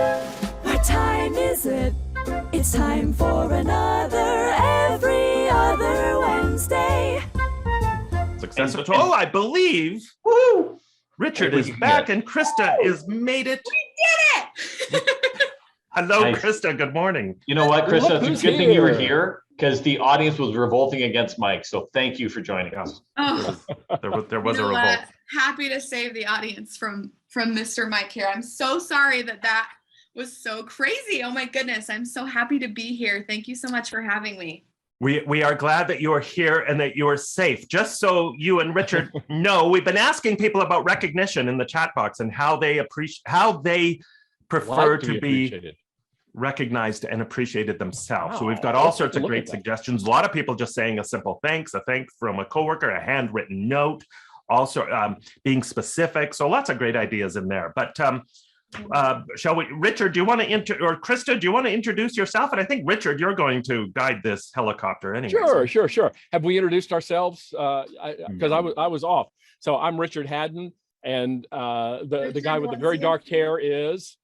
What time is it? It's time for another Every Other Wednesday. Successful. Oh, I believe. Woo! Richard is back and Krista is made it. We did it! Hello, Nice. Krista. Good morning. You know what, Krista? Look It's a who's good thing you were here. here because the audience was revolting against Mike. So thank you for joining us. Oh, There was you a know revolt. what? Happy to save the audience from Mr. Mike here. I'm so sorry that was so crazy. Oh my goodness. I'm so happy to be here. Thank you so much for having me. We are glad that you are here and that you are safe. Just so you and Richard know, we've been asking people about recognition in the chat box and how they prefer to be appreciated. recognized and appreciated themselves. So Wow, we've got all let's sorts take of a look great at that. suggestions. A lot of people just saying a simple thanks, a thank from a coworker, a handwritten note, also being specific. So lots of great ideas in there. But shall we, Richard, do you want to or Krista, do you want to introduce yourself? And I think, Richard, you're going to guide this helicopter anyway. Sure. Have we introduced ourselves? Because I was off. So I'm Richard Haddon, and the guy with the very dark hair is.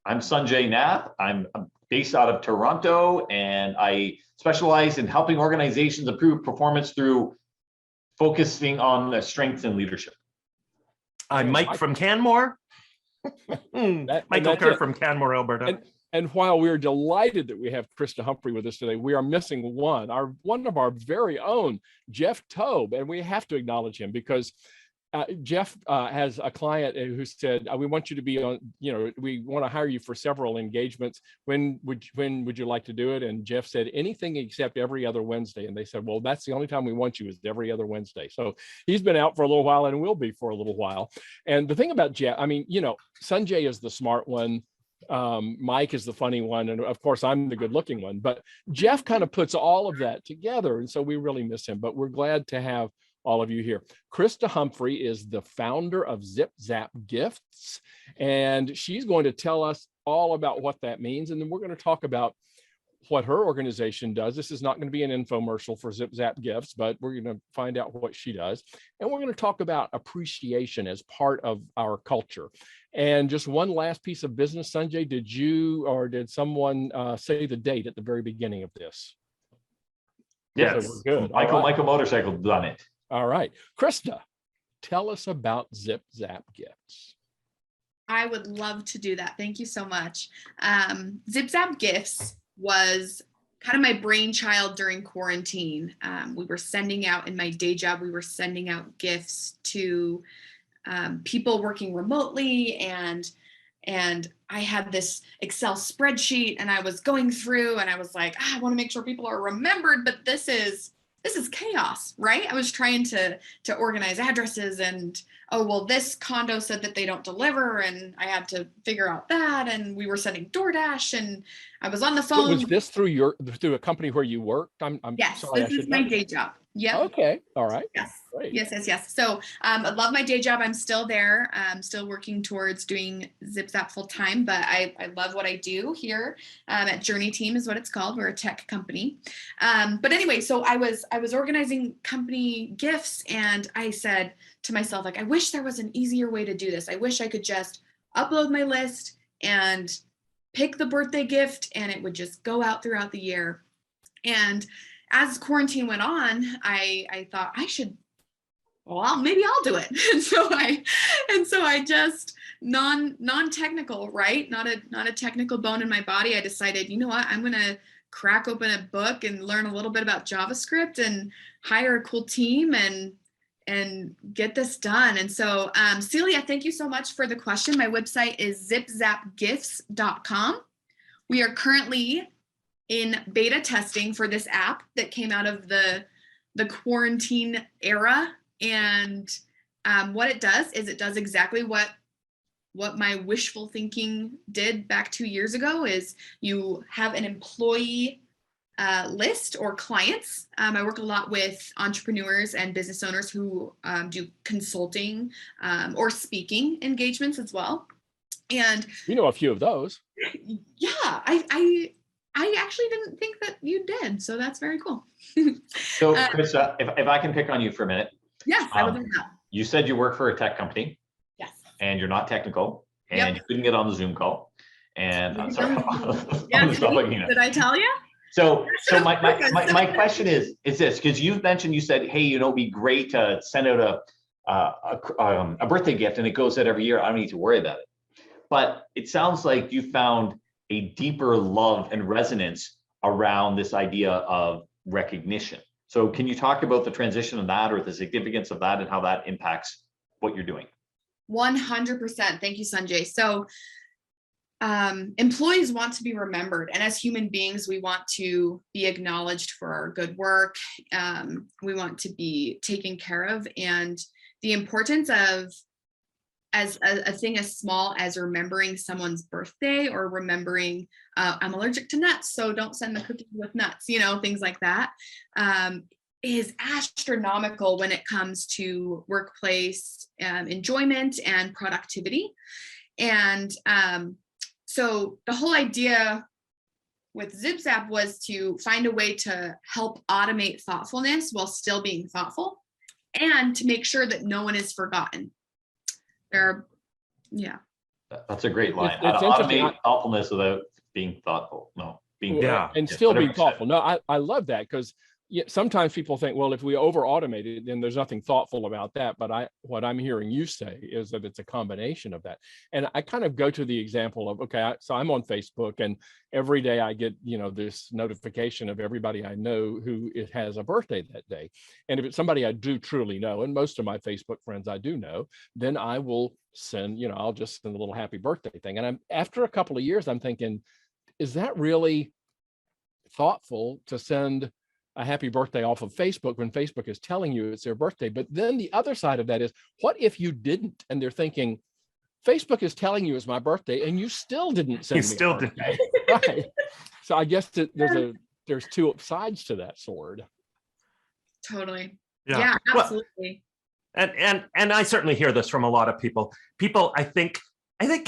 I'm Sanjay Nath. I'm based out of Toronto, and I specialize in helping organizations improve performance through focusing on the strengths and leadership. I'm Mike from Canmore. Michael Kerr from Canmore, Alberta. And while we're delighted that we have Krista Humphrey with us today, we are missing one of our very own, Jeff Tobe, and we have to acknowledge him because Jeff has a client who said, we want you to be on, we want to hire you for several engagements. When would you like to do it? And Jeff said, anything except every other Wednesday. And they said, well, that's the only time we want you is every other Wednesday. So he's been out for a little while and will be for a little while. And the thing about Jeff, Sanjay is the smart one. Mike is the funny one. And of course, I'm the good looking one. But Jeff kind of puts all of that together. And so we really miss him. But we're glad to have all of you here. Krista Humphrey is the founder of ZipZap Gifts, and she's going to tell us all about what that means. And then we're going to talk about what her organization does. This is not going to be an infomercial for ZipZap Gifts, but we're going to find out what she does. And we're going to talk about appreciation as part of our culture. And just one last piece of business, Sanjay, did you or did someone say the date at the very beginning of this? Yes, So we're good. Michael Motorcycle done it. All right. Krista, tell us about ZipZap Gifts. I would love to do that. Thank you so much. ZipZap Gifts was kind of my brainchild during quarantine. We were sending out, in my day job, we were sending out gifts to people working remotely, and I had this Excel spreadsheet and I was going through and I was like, I want to make sure people are remembered, but this is chaos, right? I was trying to organize addresses and, oh, well, this condo said that they don't deliver, and I had to figure out that, and we were sending Doordash, and I was on the phone. Was this through a company where you worked? I'm Yes, sorry. this is my day job. Yeah. Okay. All right. Yes. Great. Yes. So I love my day job. I'm still there. I'm still working towards doing ZipZap full time, but I love what I do here at Journey Team is what it's called. We're a tech company. But anyway, so I was organizing company gifts, and I said to myself, like, I wish there was an easier way to do this. I wish I could just upload my list and pick the birthday gift and it would just go out throughout the year. And as quarantine went on, I thought maybe I'll do it. And so I just non-technical, right? Not a technical bone in my body. I decided, you know what, I'm going to crack open a book and learn a little bit about JavaScript and hire a cool team and get this done. And so Celia, thank you so much for the question. My website is zipzapgifts.com. We are currently in beta testing for this app that came out of the quarantine era. And what it does is it does exactly what my wishful thinking did back 2 years ago. Is you have an employee list or clients. I work a lot with entrepreneurs and business owners who do consulting or speaking engagements as well. And you know a few of those. Yeah, I actually didn't think that you did, so that's very cool. So, Krista, if I can pick on you for a minute. Yes, I would love that. You said you work for a tech company. Yes. And you're not technical, and Yep. you couldn't get on the Zoom call. And I'm sorry, Yeah, I'm stop looking at. did I tell you? So my question is this, because you've mentioned, you said, hey, it'd be great to send out a birthday gift and it goes out every year. I don't need to worry about it. But it sounds like you found a deeper love and resonance around this idea of recognition. So can you talk about the transition of that or the significance of that and how that impacts what you're doing? 100%. Thank you, Sanjay. So employees want to be remembered, and as human beings we want to be acknowledged for our good work. We want to be taken care of, and the importance of as a thing as small as remembering someone's birthday or remembering I'm allergic to nuts, so don't send the cookies with nuts, things like that, is astronomical when it comes to workplace enjoyment and productivity. And so the whole idea with ZipZap was to find a way to help automate thoughtfulness while still being thoughtful, and to make sure that no one is forgotten. That's a great line. It's Automate thoughtfulness without being thoughtful. And still being thoughtful. No, I love that, because sometimes people think, well, if we over automate it, then there's nothing thoughtful about that. But what I'm hearing you say is that it's a combination of that. And I kind of go to the example of, okay, so I'm on Facebook, and every day I get, this notification of everybody I know who has a birthday that day. And if it's somebody I do truly know, and most of my Facebook friends I do know, then I will send, I'll just send a little happy birthday thing. And after a couple of years, I'm thinking, is that really thoughtful to send a happy birthday off of Facebook when Facebook is telling you it's their birthday? But then the other side of that is, what if you didn't? And they're thinking, Facebook is telling you it's my birthday and you still didn't send me a birthday. Right. So I guess there's two sides to that sword. Totally. Yeah, absolutely. Well, and I certainly hear this from a lot of people. I think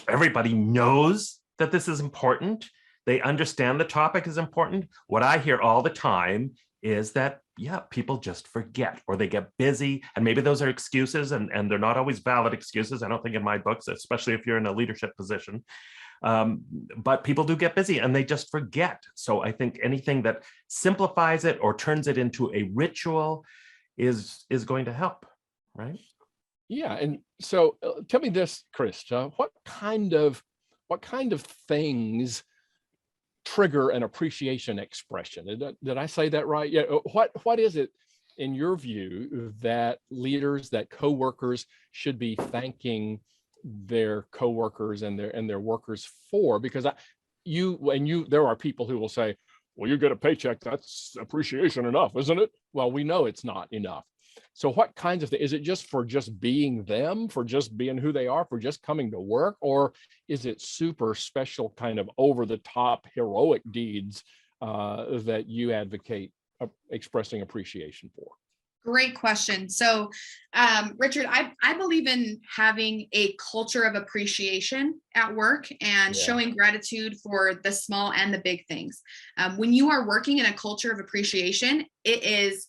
everybody knows that this is important. They understand the topic is important. What I hear all the time is that, people just forget, or they get busy, and maybe those are excuses, and they're not always valid excuses. I don't think in my books, especially if you're in a leadership position. But people do get busy and they just forget. So I think anything that simplifies it or turns it into a ritual is going to help, right? Yeah, and so tell me this, Krista, what kind of things trigger an appreciation expression? Did I say that right? Yeah. What is it in your view that leaders, that coworkers should be thanking their coworkers and their workers for? Because there are people who will say, well, you get a paycheck, that's appreciation enough, isn't it? Well, we know it's not enough. So what kinds of things? Is it just for just being them, for just being who they are, for just coming to work? Or is it super special kind of over the top heroic deeds that you advocate expressing appreciation for? Great question. So, Richard, I believe in having a culture of appreciation at work and showing gratitude for the small and the big things. When you are working in a culture of appreciation, it is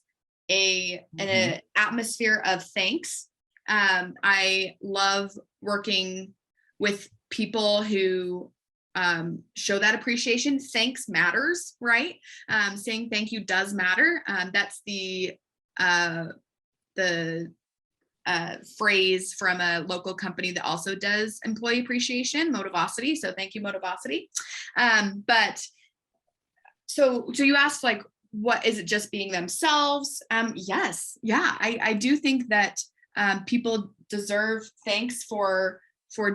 an atmosphere of thanks. I love working with people who show that appreciation. Thanks matters, right? Saying thank you does matter. That's the phrase from a local company that also does employee appreciation, Motivosity. So thank you, Motivosity. But so you asked, like, what is it, just being themselves? Yes. Yeah. I do think that people deserve thanks for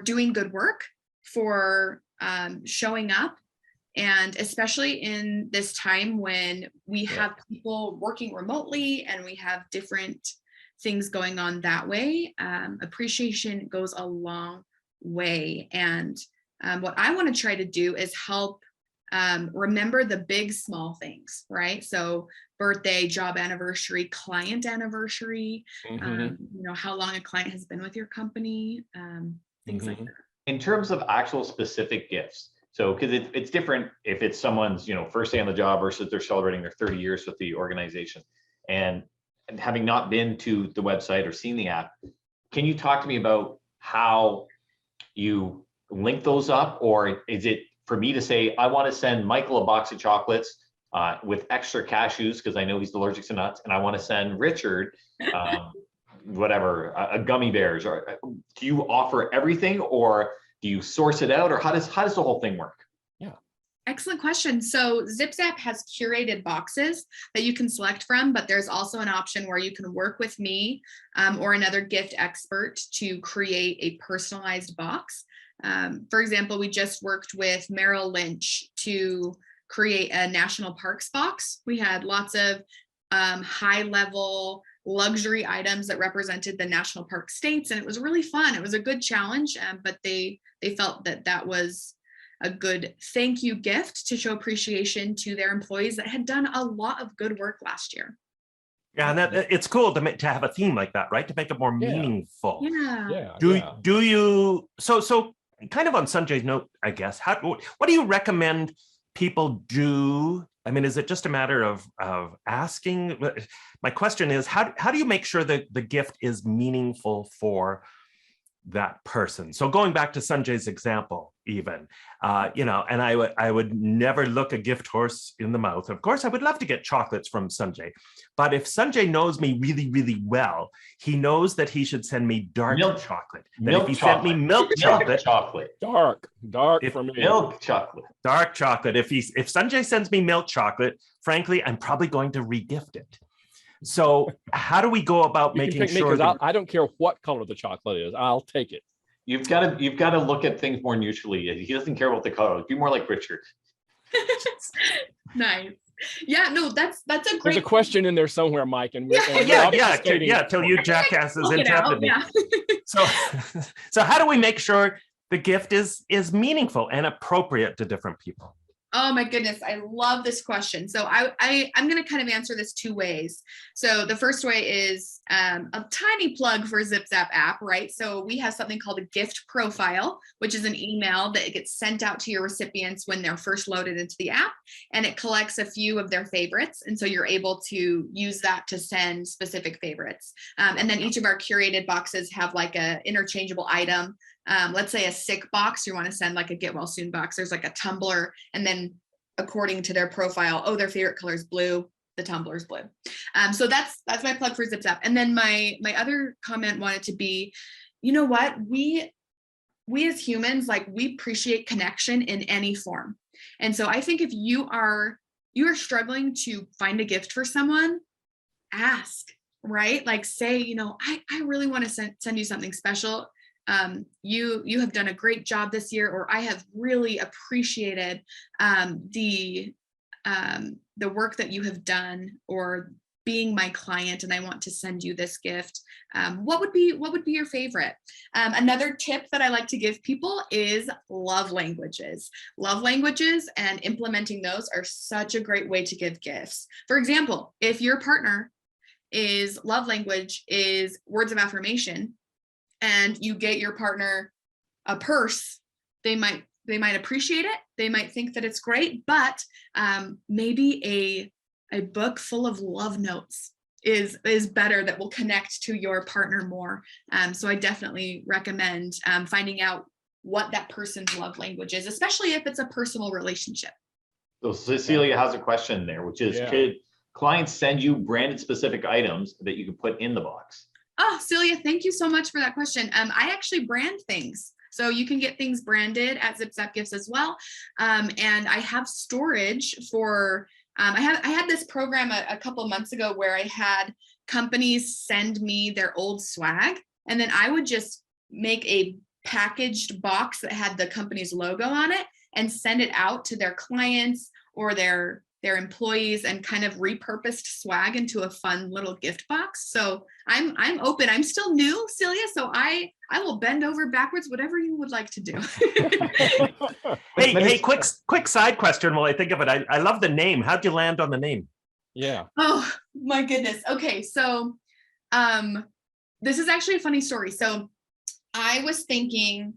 doing good work, for showing up. And especially in this time when we have people working remotely and we have different things going on that way, appreciation goes a long way. And what I want to try to do is help remember the big, small things, right? So birthday, job anniversary, client anniversary, how long a client has been with your company, things like that. In terms of actual specific gifts, so because it's different if it's someone's first day on the job versus they're celebrating their 30 years with the organization, and having not been to the website or seen the app, can you talk to me about how you link those up, or is it for me to say, I want to send Michael a box of chocolates with extra cashews because I know he's allergic to nuts, and I want to send Richard whatever, a gummy bears? Or do you offer everything, or do you source it out, or how does the whole thing work? Excellent question. So ZipZap has curated boxes that you can select from, but there's also an option where you can work with me or another gift expert to create a personalized box. For example, we just worked with Merrill Lynch to create a national parks box. We had lots of high level luxury items that represented the national park states, and it was really fun. It was a good challenge, but they felt that was a good thank you gift to show appreciation to their employees that had done a lot of good work last year. Yeah, and it's cool to have a theme like that, right? To make it more meaningful. Yeah. Do you so kind of on Sanjay's note, I guess, what do you recommend people do? I mean, is it just a matter of asking? My question is, how do you make sure that the gift is meaningful for that person? So going back to Sanjay's example, even, and I would never look a gift horse in the mouth. Of course, I would love to get chocolates from Sanjay, but if Sanjay knows me really, really well, he knows that he should send me dark chocolate. If he sent me milk chocolate, dark for me. Milk chocolate, dark chocolate. If Sanjay sends me milk chocolate, frankly, I'm probably going to regift it. So how do we go about making sure that I don't care what color the chocolate is, I'll take it. You've got to look at things more neutrally. He doesn't care about the color. Be more like Richard. Nice. Yeah, no, that's a great. There's a question in there somewhere, Mike, and till you jackasses interrupted me. So how do we make sure the gift is meaningful and appropriate to different people? Oh my goodness, I love this question. So I'm going to kind of answer this two ways. So the first way is a tiny plug for ZipZap app, right? So we have something called a gift profile, which is an email that gets sent out to your recipients when they're first loaded into the app, and it collects a few of their favorites. And so you're able to use that to send specific favorites. And then each of our curated boxes have like a interchangeable item. Let's say a sick box, you want to send like a get well soon box. There's like a tumbler, and then according to their profile, their favorite color is blue, the tumbler is blue. So that's my plug for ZipZap. And then my other comment wanted to be, you know what, we as humans, like, we appreciate connection in any form. And so I think if you are struggling to find a gift for someone, ask, right? Like, say, I really want to send you something special. You have done a great job this year, or I have really appreciated the work that you have done, or being my client, and I want to send you this gift. What would be your favorite? Another tip that I like to give people is love languages. Love languages and implementing those are such a great way to give gifts. For example, if your partner is love language is words of affirmation, and you get your partner a purse, they might appreciate it. They might think that it's great, but maybe a book full of love notes is better, that will connect to your partner more. So I definitely recommend finding out what that person's love language is, especially if it's a personal relationship. So Cecilia has a question there, which is, could clients send you branded specific items that you can put in the box? Oh, Celia, thank you so much for that question. I actually brand things. So you can get things branded at ZipZap Gifts as well. And I have storage for, I had this program a couple of months ago where I had companies send me their old swag, and then I would just make a packaged box that had the company's logo on it and send it out to their clients or their employees, and kind of repurposed swag into a fun little gift box. So I'm open. I'm still new, Celia, so I will bend over backwards, whatever you would like to do. Hey, quick side question while I think of it. I love the name. How'd you land on the name? Yeah. Oh my goodness. Okay, so this is actually a funny story. So I was thinking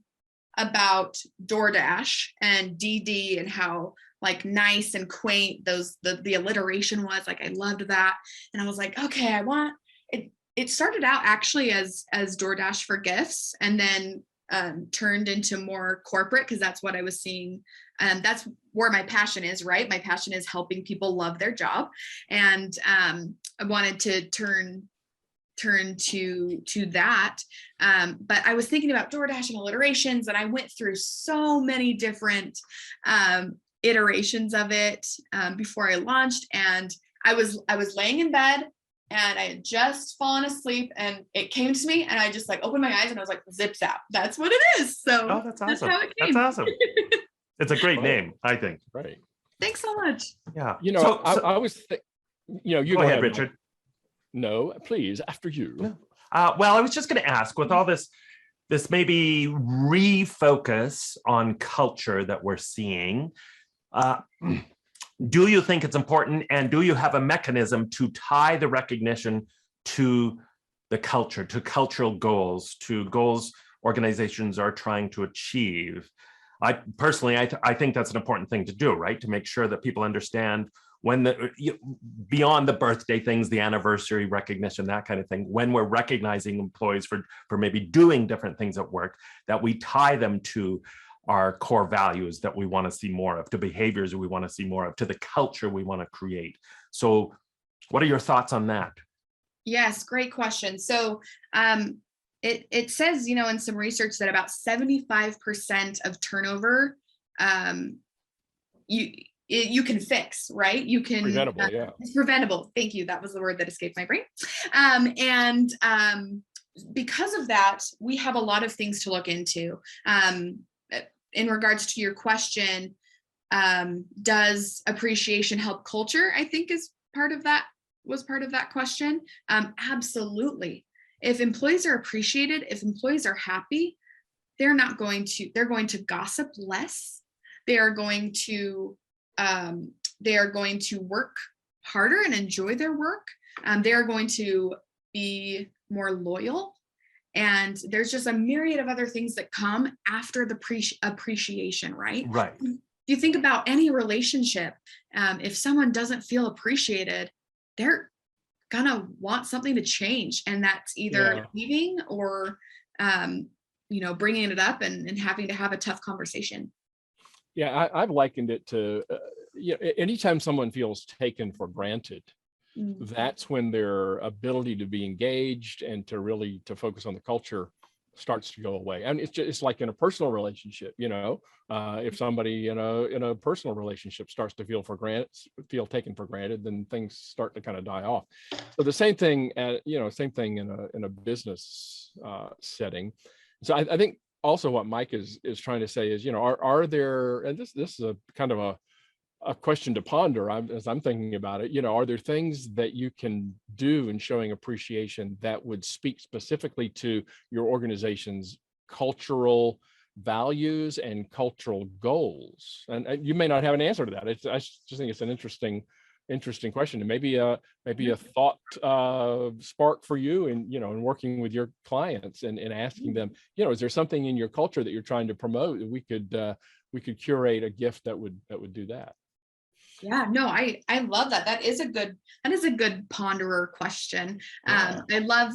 about Doordash and DD and how like nice and quaint the alliteration was. Like, I loved that, and I was like, okay, I want it. It started out actually as Doordash for gifts, and then turned into more corporate, because that's what I was seeing. That's where my passion is, right? My passion is helping people love their job. And I wanted to turn to that. But I was thinking about Doordash and alliterations, and I went through so many different iterations of it before I launched. And I was laying in bed, and I had just fallen asleep, and it came to me, and I just like opened my eyes, and I was like, ZipZap, that's what it is. So Oh, that's awesome. how it came. That's awesome. It's a great name, I think. Right. Thanks so much. Yeah. You know, I was, you go ahead, Richard. No, please, after you. Well, I was just going to ask, with all this maybe refocus on culture that we're seeing, do you think it's important, and do you have a mechanism to tie the recognition to the culture, to cultural goals, to goals organizations are trying to achieve? I personally think that's an important thing to do, right? To make sure that people understand when beyond the birthday things, the anniversary recognition, that kind of thing, when we're recognizing employees for maybe doing different things at work, that we tie them to our core values that we want to see more of, to behaviors we want to see more of, to the culture we want to create. So what are your thoughts on that? Yes, great question. So it says, in some research that about 75% of turnover you can fix, right? You can preventable, yeah. It's preventable. Thank you. That was the word that escaped my brain. Because of that, we have a lot of things to look into. In regards to your question, does appreciation help culture? I think was part of that question. Absolutely. If employees are appreciated, if employees are happy, they're going to gossip less. They are going to work harder and enjoy their work. They are going to be more loyal. And there's just a myriad of other things that come after the appreciation, right? Right. You think about any relationship, if someone doesn't feel appreciated, they're gonna want something to change, and that's either leaving or bringing it up and having to have a tough conversation. Yeah, I've likened it to anytime someone feels taken for granted, that's when their ability to be engaged and to focus on the culture starts to go away. And it's like in a personal relationship, if somebody in a personal relationship starts to feel taken for granted, then things start to kind of die off. So the same thing, in a business setting. So I think also what Mike is trying to say is, are there, and this is a kind of a question to ponder as I'm thinking about it, are there things that you can do in showing appreciation that would speak specifically to your organization's cultural values and cultural goals? And you may not have an answer to that. I just think it's an interesting question, and maybe a thought spark for you in working with your clients and asking them, is there something in your culture that you're trying to promote that we could curate a gift that would do that? Yeah, no, I love that. That is a good ponderer question. I love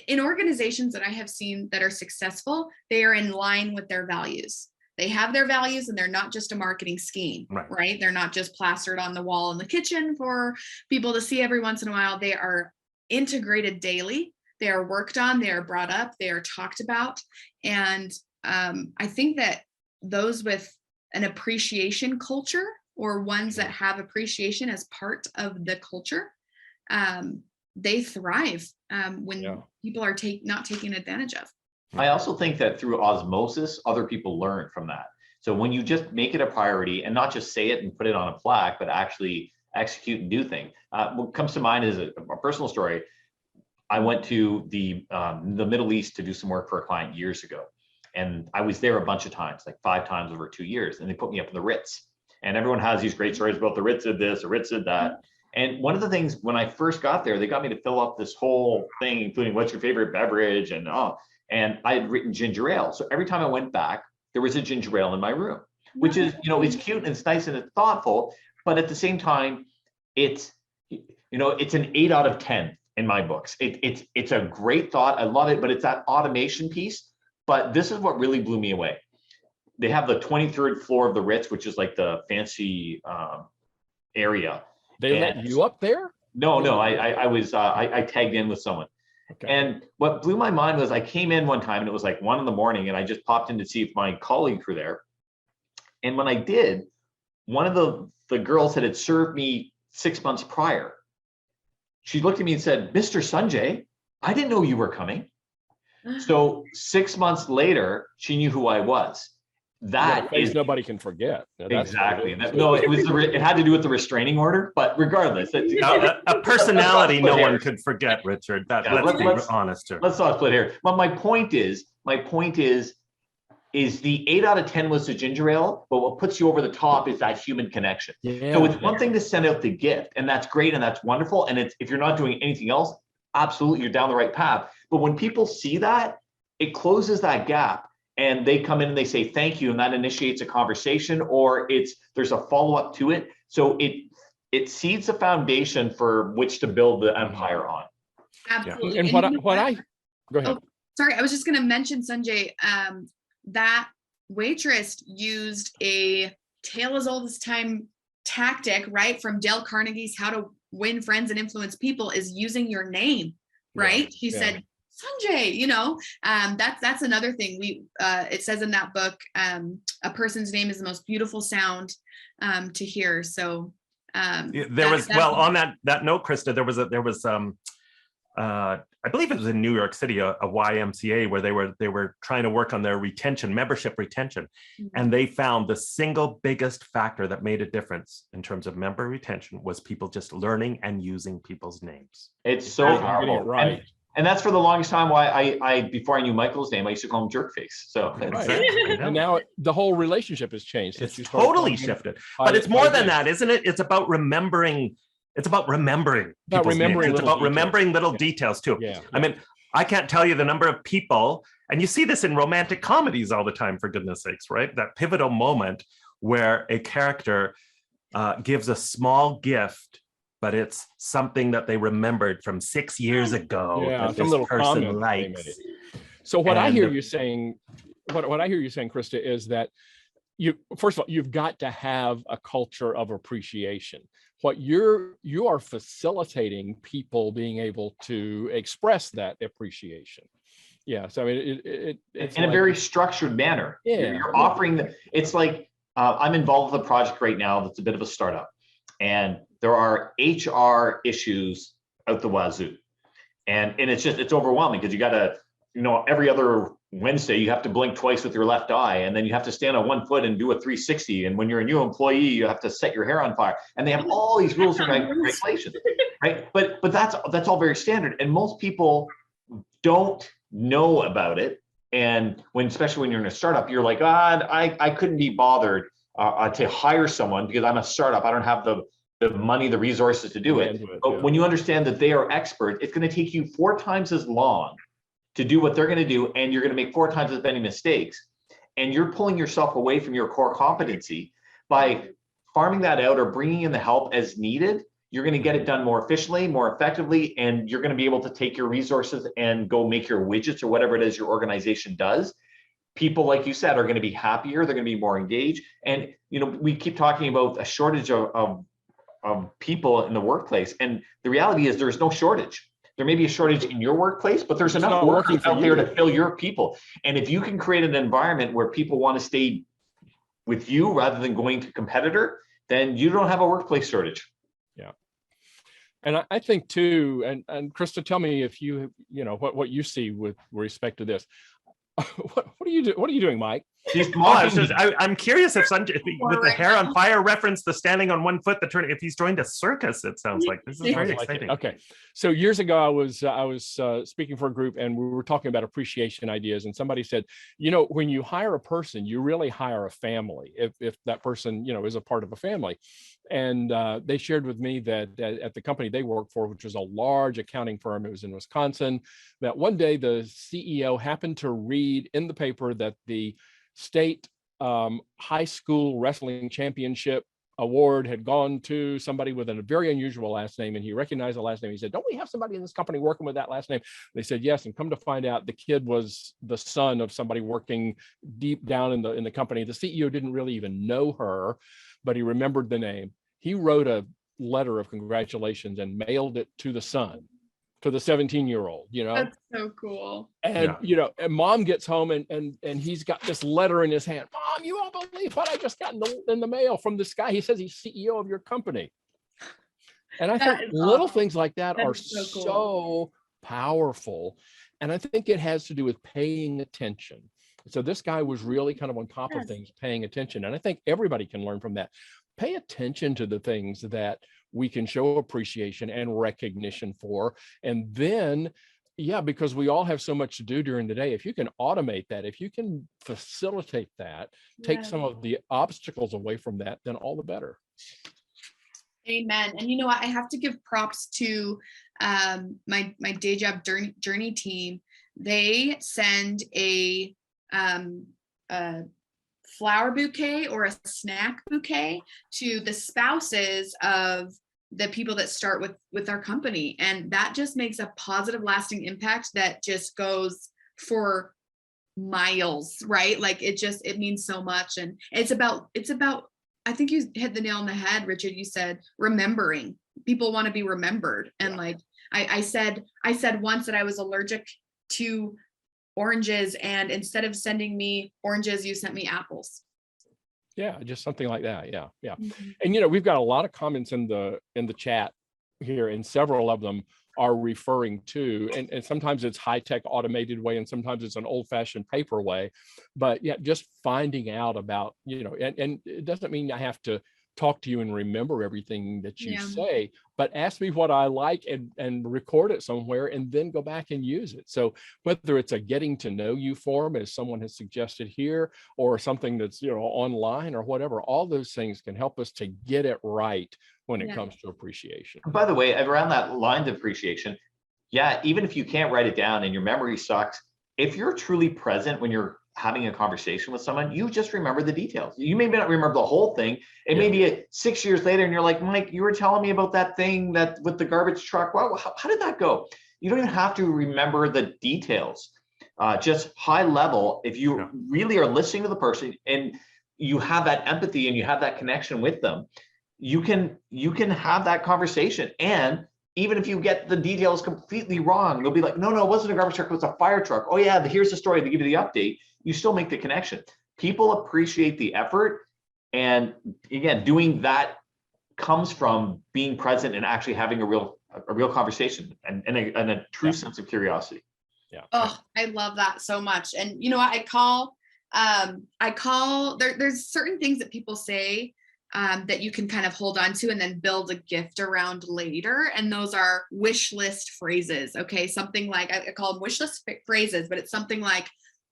in organizations that I have seen that are successful, they are in line with their values. They have their values, and they're not just a marketing scheme, right? They're not just plastered on the wall in the kitchen for people to see every once in a while. They are integrated daily. They are worked on, they are brought up, they are talked about. And I think that those with an appreciation culture, or ones that have appreciation as part of the culture, they thrive when people are not taken advantage of. I also think that through osmosis, other people learn from that. So when you just make it a priority and not just say it and put it on a plaque, but actually execute and do things. What comes to mind is a personal story. I went to the Middle East to do some work for a client years ago. And I was there a bunch of times, like 5 times over 2 years. And they put me up in the Ritz. And everyone has these great stories about the Ritz did this, the Ritz did that. And one of the things when I first got there, they got me to fill up this whole thing, including what's your favorite beverage, and I had written ginger ale. So every time I went back, there was a ginger ale in my room, which is, it's cute and it's nice and it's thoughtful, but at the same time, it's an 8 out of 10 in my books. It's a great thought. I love it, but it's that automation piece. But this is what really blew me away. They have the 23rd floor of the Ritz, which is like the fancy area. They let you up there? No, I tagged in with someone. Okay. And what blew my mind was I came in one time and it was like 1 a.m. and I just popped in to see if my colleagues were there. And when I did, one of the girls that had served me 6 months prior, she looked at me and said, "Mr. Sanjay, I didn't know you were coming." So 6 months later, she knew who I was. That is nobody can forget. Exactly. It had to do with the restraining order, but regardless, a personality no one could forget, Richard. Let's be honest here. Let's not split here. But my point is the 8 out of 10 was the ginger ale, but what puts you over the top is that human connection. Yeah, so it's one thing to send out the gift, and that's great and that's wonderful. And if you're not doing anything else, absolutely, you're down the right path. But when people see that, it closes that gap. And they come in and they say thank you, and that initiates a conversation, or there's a follow-up to it. So it seeds a foundation for which to build the empire on. Absolutely. Yeah. And go ahead. Oh, sorry, I was just going to mention, Sanjay, that waitress used a tale as old as time tactic, right? From Dale Carnegie's How to Win Friends and Influence People, is using your name, right? He said, Sanjay, that's another thing. It says in that book, a person's name is the most beautiful sound to hear. So on that note, Krista, there was I believe it was in New York City, a YMCA where they were trying to work on their membership retention, and they found the single biggest factor that made a difference in terms of member retention was people just learning and using people's names. It's so powerful, right? And that's for the longest time why I before I knew Michael's name, I used to call him Jerkface. So and now the whole relationship has changed. It's totally shifted. But it's more than that, isn't it? It's about remembering. It's about remembering. It's about remembering little details too. Yeah. I mean, I can't tell you the number of people, and you see this in romantic comedies all the time, for goodness sakes, right? That pivotal moment where a character gives a small gift, but it's something that they remembered from 6 years ago. Yeah, that some this little person likes. So what I hear you saying, what I hear you saying, Krista, is that first of all, you've got to have a culture of appreciation. What you are facilitating people being able to express that appreciation. Yeah, so I mean, it's in a very structured manner. Yeah, you're offering it's like I'm involved with a project right now that's a bit of a startup, and there are HR issues out the wazoo, and it's overwhelming because you got to, every other Wednesday you have to blink twice with your left eye, and then you have to stand on one foot and do a 360. And when you're a new employee, you have to set your hair on fire, and they have all these rules and regulations, right? But that's all very standard, and most people don't know about it. And especially when you're in a startup, you're like, I couldn't be bothered to hire someone because I'm a startup. I don't have the money, the resources to do it. But when you understand that they are experts, it's going to take you 4 times as long to do what they're going to do, and you're going to make 4 times as many mistakes. And you're pulling yourself away from your core competency by farming that out or bringing in the help as needed. You're going to get it done more efficiently, more effectively, and you're going to be able to take your resources and go make your widgets or whatever it is your organization does. People, like you said, are going to be happier. They're going to be more engaged. And we keep talking about a shortage of people in the workplace, and the reality is there's no shortage. There may be a shortage in your workplace, but there's enough workers out there to fill your people. And if you can create an environment where people want to stay with you rather than going to competitor, then you don't have a workplace shortage. Yeah. And I think too, and Krista, tell me if what you see with respect to this. What are you doing, Mike? I'm curious if Sanjay, with the hair on fire reference, the standing on one foot, if he's joined a circus, it sounds like this is very exciting. Okay, so years ago, I was speaking for a group, and we were talking about appreciation ideas, and somebody said, when you hire a person, you really hire a family. If that person, is a part of a family, and they shared with me that at the company they worked for, which was a large accounting firm, it was in Wisconsin, that one day the CEO happened to read in the paper that the state high school wrestling championship award had gone to somebody with a very unusual last name, and he recognized the last name. He said, "Don't we have somebody in this company working with that last name?" They said yes, and come to find out, the kid was the son of somebody working deep down in the company. The CEO didn't really even know her, but he remembered the name. He wrote a letter of congratulations and mailed it to the son, to the 17-year-old, That's so cool. And and mom gets home and he's got this letter in his hand. Mom, you won't believe what I just got in the mail from this guy. He says he's CEO of your company. And I think little things like that are so powerful. And I think it has to do with paying attention. So this guy was really kind of on top of things, paying attention. And I think everybody can learn from that. Pay attention to the things that we can show appreciation and recognition for. And then, because we all have so much to do during the day, if you can automate that, if you can facilitate that, take some of the obstacles away from that, then all the better. Amen. And you know what? I have to give props to my day job journey team. They send a flower bouquet or a snack bouquet to the spouses of the people that start with our company. And that just makes a positive, lasting impact that just goes for miles, right? Like it means so much. And it's about, I think you hit the nail on the head, Richard. You said remembering. People want to be remembered. And like I said once that I was allergic to oranges, and instead of sending me oranges, you sent me apples. Yeah, just something like that. Yeah. Mm-hmm. And we've got a lot of comments in the chat here, and several of them are referring to, and sometimes it's high-tech automated way, and sometimes it's an old-fashioned paper way. But just finding out about, and it doesn't mean I have to talk to you and remember everything that you say, but ask me what I like and record it somewhere and then go back and use it. So whether it's a getting to know you form, as someone has suggested here, or something that's, online or whatever, all those things can help us to get it right when it comes to appreciation. By the way, around that line of appreciation, even if you can't write it down and your memory sucks, if you're truly present when you're having a conversation with someone, you just remember the details. You may not remember the whole thing. It may be 6 years later and you're like, Mike, you were telling me about that thing that with the garbage truck. Wow, how did that go? You don't even have to remember the details. Just high level, if you really are listening to the person and you have that empathy and you have that connection with them, you can have that conversation. And even if you get the details completely wrong, they'll be like, no, it wasn't a garbage truck, it was a fire truck. Oh yeah, here's the story, to give you the update. You still make the connection. People appreciate the effort. And again, doing that comes from being present and actually having a real conversation and a true sense of curiosity. Yeah. Oh, I love that so much. And you know what, I call there's certain things that people say that you can kind of hold on to and then build a gift around later. And those are wish list phrases. Okay. Something like, I call them wish list phrases, but it's something like,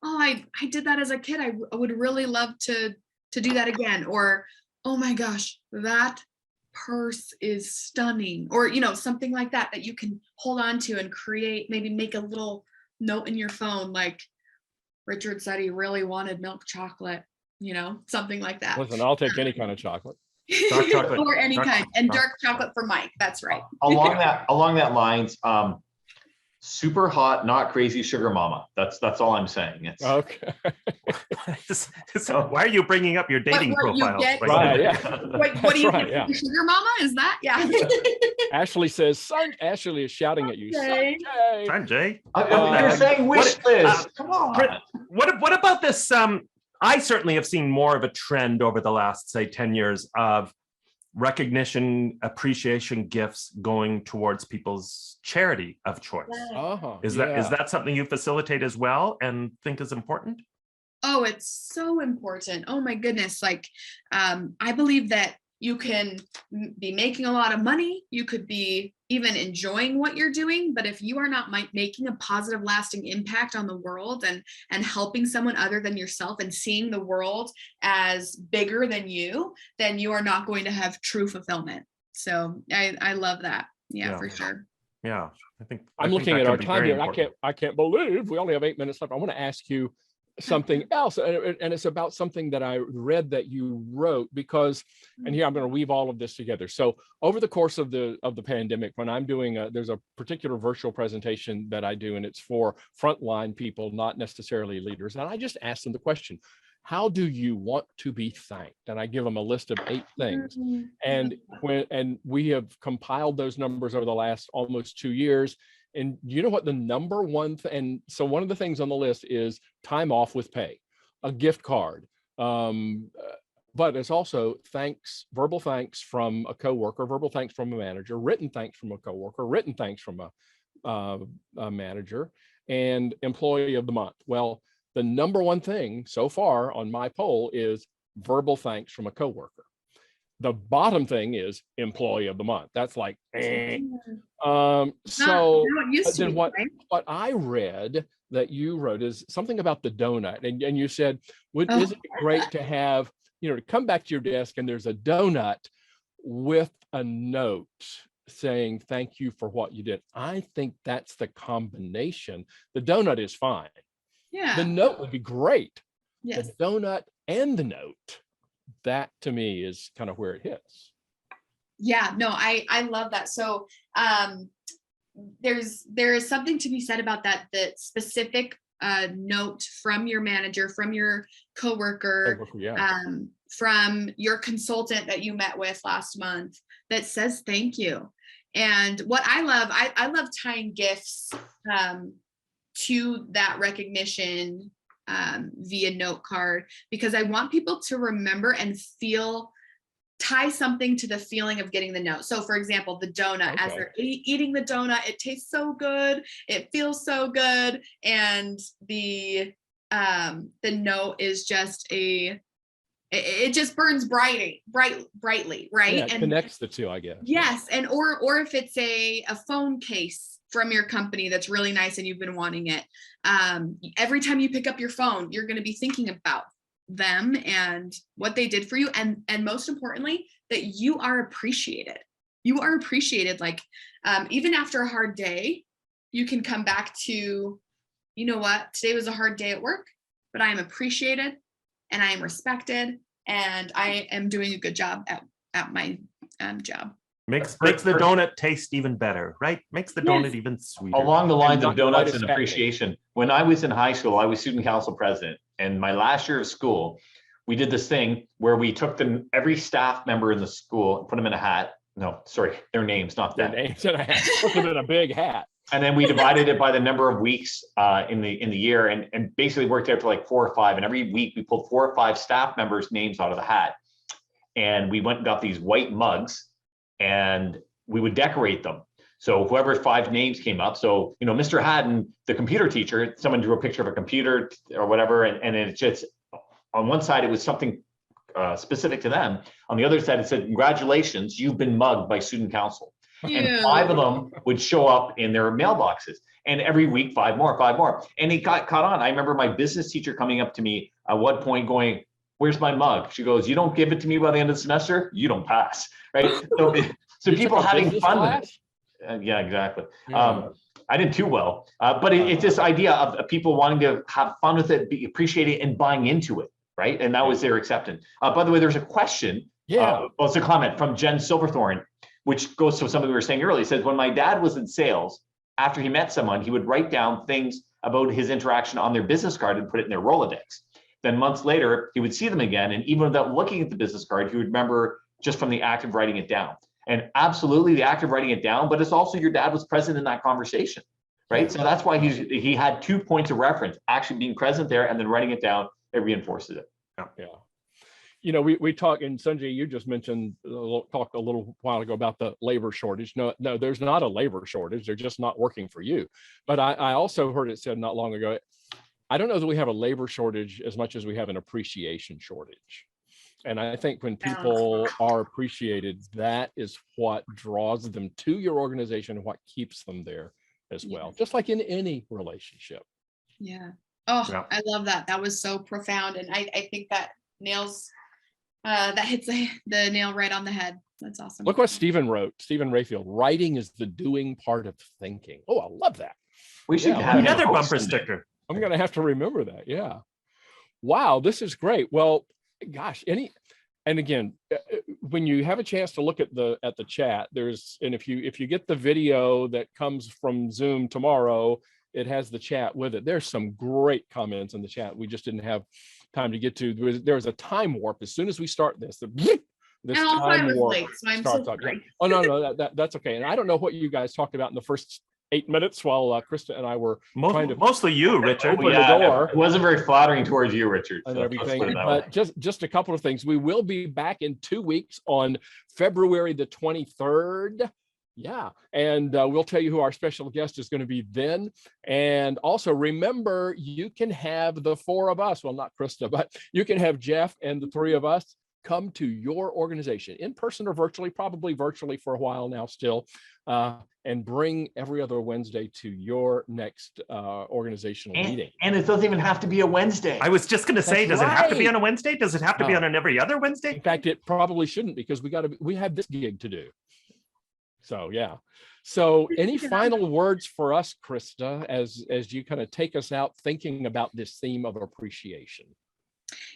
oh, I did that as a kid. I would really love to do that again. Or, oh my gosh, that purse is stunning. Or, something like that you can hold on to and create, maybe make a little note in your phone. Like Richard said he really wanted milk chocolate, something like that. Listen, I'll take any kind of chocolate. Dark chocolate. Or any kind. And dark chocolate for Mike. That's right. Along that lines, super hot, not crazy sugar mama. That's all I'm saying. It's okay. So why are you bringing up your dating profile? Right, yeah. What do you think? Sugar mama? Is that? Yeah. Ashley says, Ashley is shouting at you. Sanjay. You're saying wish list. Come on. What about this? I certainly have seen more of a trend over the last, say, 10 years of recognition, appreciation gifts going towards people's charity of choice. Is that something you facilitate as well and think is important? Oh, it's so important. Oh my goodness. Like, I believe that you can be making a lot of money. You could be even enjoying what you're doing. But if you are not making a positive, lasting impact on the world and helping someone other than yourself and seeing the world as bigger than you, then you are not going to have true fulfillment. So I love that. Yeah, for sure. Yeah, I'm looking at our time here. I can't believe we only have 8 minutes left. I want to ask you, something else, and it's about something that I read that you wrote, because, and here I'm going to weave all of this together. So over the course of the pandemic, when I'm doing there's a particular virtual presentation that I do, and it's for frontline people, not necessarily leaders. And I just asked them the question, how do you want to be thanked? And I give them a list of 8 things. And we have compiled those numbers over the last almost 2 years. And you know what the number one and so one of the things on the list is time off with pay, a gift card. But it's also thanks, verbal thanks from a coworker, verbal thanks from a manager, written thanks from a coworker, written thanks from a manager, and employee of the month. Well, the number one thing so far on my poll is verbal thanks from a coworker. The bottom thing is employee of the month. That's like, so then what I read that you wrote is something about the donut. And you said, isn't it great to have, to come back to your desk and there's a donut with a note saying, thank you for what you did. I think that's the combination. The donut is fine. Yeah. The note would be great. Yes. The donut and the note, that to me is kind of where it hits. Yeah, no, I love that. So there is something to be said about that specific note from your manager, from your coworker, from your consultant that you met with last month that says thank you. And what I love tying gifts to that recognition via note card, because I want people to remember and tie something to the feeling of getting the note. So for example, the donut, as they're eating the donut, it tastes so good, it feels so good, and the note is just it just burns brightly, right? Yeah, it connects the two, I guess. Yes, and or if it's a phone case from your company that's really nice and you've been wanting it, every time you pick up your phone, you're going to be thinking about them and what they did for you, and most importantly, that you are appreciated. You are appreciated. Like even after a hard day, you can come back to, you know what, today was a hard day at work, but I am appreciated and I am respected and I am doing a good job at my job. Makes the donut taste even better, right? Makes the donut even sweeter. Along the lines of donuts and appreciation, when I was in high school, I was student council president, and my last year of school, we did this thing where we took every staff member in the school and put them in a hat. No, sorry, their names, not that. Their names in a hat. Put them in a big hat. And then we divided it by the number of weeks in the year, and basically worked out to like 4 or 5. And every week we pulled 4 or 5 staff members' names out of the hat, and we went and got these white mugs, and we would decorate them. So whoever 5 names came up, so, Mr. Haddon, the computer teacher, someone drew a picture of a computer or whatever, and it's just, on one side, it was something specific to them. On the other side, it said, congratulations, you've been mugged by student council. And 5 of them would show up in their mailboxes. And every week, 5 more. And it got caught on. I remember my business teacher coming up to me at one point going, where's my mug? She goes, you don't give it to me by the end of the semester, you don't pass, right? So people having fun with it. Yeah, exactly. Yeah. I didn't too well, but it's this idea of people wanting to have fun with it, be appreciating it, and buying into it, right? And that was their acceptance. By the way, there's a question. Well, it's a comment from Jen Silverthorne, which goes to something we were saying earlier. It says, when my dad was in sales, after he met someone, he would write down things about his interaction on their business card and put it in their Rolodex. Then months later, he would see them again, and even without looking at the business card, he would remember just from the act of writing it down. And absolutely the act of writing it down, but it's also your dad was present in that conversation, right? So that's why he had 2 points of reference, actually being present there and then writing it down. It reinforces it. Yeah. We talk, and Sanjay, you just mentioned, talked a little while ago about the labor shortage. No, there's not a labor shortage. They're just not working for you. But I also heard it said not long ago, I don't know that we have a labor shortage as much as we have an appreciation shortage. And I think when people are appreciated, that is what draws them to your organization and what keeps them there as well, just like in any relationship. Yeah. Oh, yeah. I love that. That was so profound. And I think that that hits the nail right on the head. That's awesome. Look what Stephen wrote. Stephen Rayfield, writing is the doing part of thinking. Oh, I love that. We should have another bumper sticker. I'm going to have to remember that. Yeah. Wow, this is great. Well, gosh, and again, when you have a chance to look at the chat, and if you get the video that comes from Zoom tomorrow, it has the chat with it. There's some great comments in the chat we just didn't have time to get to. There's a time warp as soon as we start this. This And also I time was warp late, so I'm starts so up. sorry. Oh no, that's okay. And I don't know what you guys talked about in the first 8 minutes while Krista and I were trying to Mostly you, Richard. open the door. It wasn't very flattering towards you, Richard. And So everything, let's put it that way. but just a couple of things. We will be back in 2 weeks on February the 23rd. Yeah, and we'll tell you who our special guest is going to be then. And also remember, you can have the 4 of us, well, not Krista, but you can have Jeff and the 3 of us come to your organization in person or virtually, probably virtually for a while now still, and bring every other Wednesday to your next organizational meeting. And it doesn't even have to be a Wednesday. I was just going to say, That's does it have to be right. on a Wednesday? Does it have to be No. on an every other Wednesday? In fact, it probably shouldn't, because we have this gig to do. So yeah. So any final words for us, Krista, as you kind of take us out thinking about this theme of appreciation?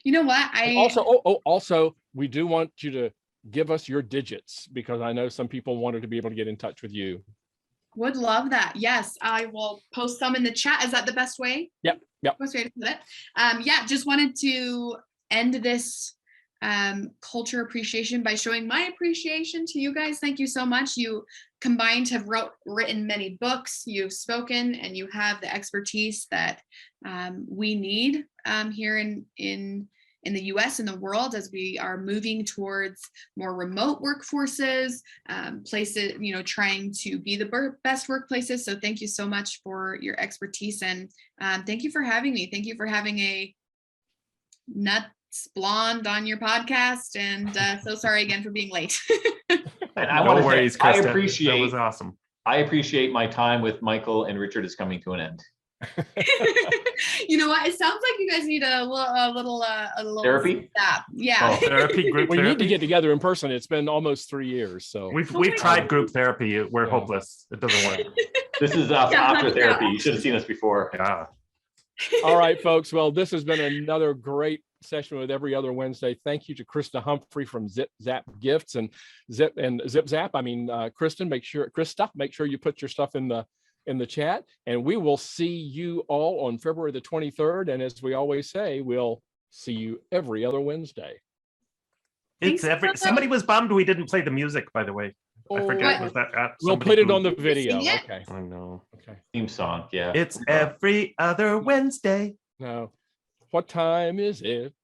You know what? Also, we do want you to give us your digits, because I know some people wanted to be able to get in touch with you. Would love that. Yes, I will post some in the chat. Is that the best way? Yep. Best way to put it. Yeah, just wanted to end this culture appreciation by showing my appreciation to you guys. Thank you so much. You combined have written many books, you've spoken, and you have the expertise that we need here in the US and the world as we are moving towards more remote workforces, places, trying to be the best workplaces. So thank you so much for your expertise, and thank you for having me. Thank you for having a nuts blonde on your podcast, and so sorry again for being late. And I No want to worries, say, I Krista. appreciate That was awesome. I appreciate my time with Michael and Richard is coming to an end. You know what? It sounds like you guys need a little Therapy? stop. Yeah. Oh. Therapy, group We need to therapy. get together in person. It's been almost 3 years. So We've tried group therapy. We're Yeah. hopeless. It doesn't work. This is us Yeah, after yeah. therapy. You should have seen us before. Yeah. all right, folks. Well, this has been another great session with Every Other Wednesday. Thank you to Krista Humphrey from ZipZap Gifts and ZipZap. I mean, Krista, make sure you put your stuff in the chat, and we will see you all on February the 23rd. And as we always say, we'll see you every other Wednesday. It's Thanks, somebody was bummed we didn't play the music, by the way. I forget. Was that We'll somebody put it who- on the video. Sing it? Okay. I know. Okay. Theme song, yeah. It's every other Wednesday. Now, what time is it?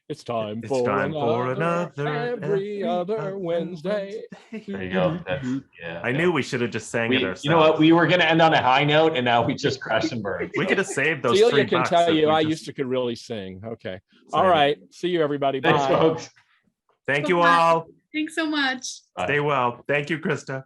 It's time It's for time for another every other Wednesday. There you go. That's, yeah. I knew we should have just sang it ourselves. You know what? We were going to end on a high note, and now we just crashed and burned. We could have saved those Celia $3 can tell if you we I just used to could really sing. Okay. saved All it. right. See you, everybody. Thanks, Bye. folks. Thank you all. Thanks so much. Bye. Stay well. Thank you, Krista.